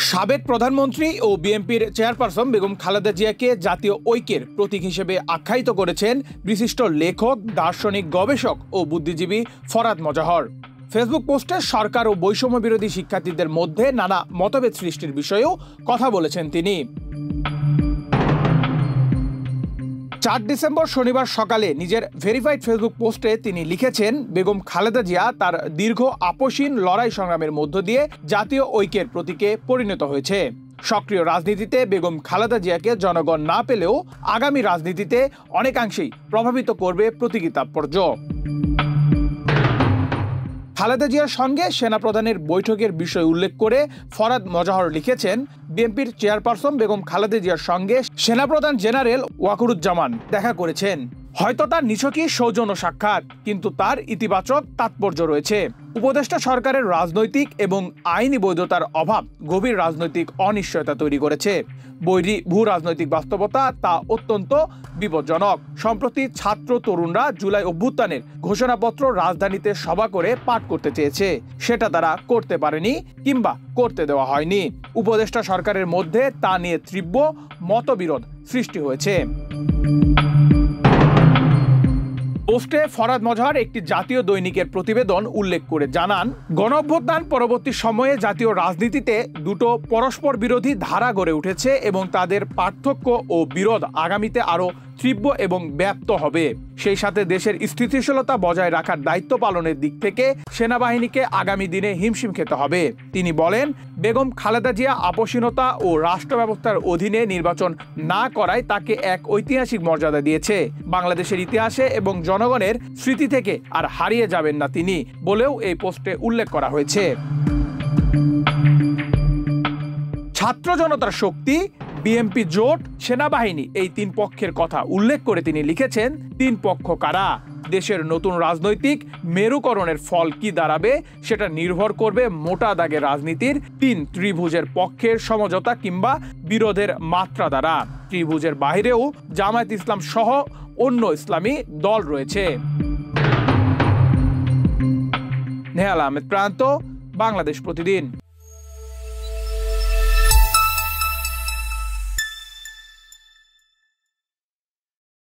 সাবেক প্রধানমন্ত্রী ও বিএনপির চেয়ারপারসন বেগম খালেদা জিয়াকে জাতীয় ঐক্যের প্রতীক হিসেবে আখ্যায়িত করেছেন বিশিষ্ট লেখক, দার্শনিক, গবেষক ও বুদ্ধিজীবী ফরহাদ মজহর। ফেসবুক পোস্টে সরকার ও বৈষম্য বিরোধী শিক্ষার্থীদের মধ্যে নানা মতভেদ সৃষ্টির বিষয়েও কথা বলেছেন তিনি। 4 ডিসেম্বর শনিবার সকালে নিজের ভেরিফাইড ফেসবুক পোস্টে তিনি লিখেছেন, বেগম খালেদা জিয়া তার দীর্ঘ আপোষহীন লড়াই সংগ্রামের মধ্য দিয়ে জাতীয় ঐক্যের প্রতীকে পরিণত হয়েছে। সক্রিয় রাজনীতিতে বেগম খালেদা জিয়াকে জনগণ না পেলেও আগামী রাজনীতিতে অনেকাংশেই প্রভাবিত করবে প্রতীকী তাৎপর্য। খালেদা জিয়ার সঙ্গে সেনাপ্রধানের বৈঠকের বিষয় উল্লেখ করে ফরহাদ মজহর লিখেছেন, বিএনপির চেয়ারপারসন বেগম খালেদা জিয়ার সঙ্গে সেনাপ্রধান জেনারেল ওয়াকারুজ্জামান দেখা করেছেন। হয়তো তার নিছকই সৌজন্য সাক্ষাৎ, কিন্তু তার ইতিবাচক তাৎপর্য রয়েছে। উপদেষ্টা সরকারের রাজনৈতিক এবং আইনি বৈধতার অভাব গভীর রাজনৈতিক অনিশ্চয়তা তৈরি করেছে। বৈরী ভূ রাজনৈতিক বাস্তবতা তা অত্যন্ত বিপজ্জনক। সম্প্রতি ছাত্র তরুণরা জুলাই অভ্যুত্থানের ঘোষণাপত্র রাজধানীতে সভা করে পাঠ করতে চেয়েছে, সেটা তারা করতে পারেনি কিংবা করতে দেওয়া হয়নি। উপদেষ্টা সরকারের মধ্যে তা নিয়ে তীব্র মতবিরোধ সৃষ্টি হয়েছে। পোস্টে ফরহাদ মজহর একটি জাতীয় দৈনিকের প্রতিবেদন উল্লেখ করে জানান, গণঅভ্যুত্থান পরবর্তী সময়ে জাতীয় রাজনীতিতে দুটো পরস্পর বিরোধী ধারা গড়ে উঠেছে এবং তাদের পার্থক্য ও বিরোধ আগামীতে আরও তীব্র এবং ব্যাপ্ত হবে। সেই সাথে দেশের স্থিতিশীলতা বজায় রাখার দায়িত্ব পালনের দিক থেকে সেনাবাহিনীকে আগামী দিনে হিমশিম খেতে হবে। তিনি বলেন, বেগম খালেদা জিয়া আপোষহীনতা ও রাষ্ট্র ব্যবস্থার অধীনে নির্বাচন না করায় তাকে এক ঐতিহাসিক মর্যাদা দিয়েছে। বাংলাদেশের ইতিহাসে এবং জনগণের স্মৃতি থেকে আর হারিয়ে যাবেন না তিনি বলেও এই পোস্টে উল্লেখ করা হয়েছে। ছাত্র জনতার শক্তি, বিএনপি জোট, সেনাবাহিনী এই 3 পক্ষের কথা উল্লেখ করে তিনি লিখেছেন, 3 পক্ষ কারা? দেশের নতুন রাজনৈতিক মেরুকরণের ফল কি দাঁড়াবে সেটা নির্ভর করবে মোটা দাগের রাজনীতির 3 ত্রিভুজের পক্ষের সমঝোতা কিংবা বিরোধের মাত্রা দ্বারা। ত্রিভুজের বাইরেও জামায়াত ইসলাম সহ অন্য ইসলামী দল রয়েছে। নেহাল আহমেদ প্রান্ত, বাংলাদেশ প্রতিদিন।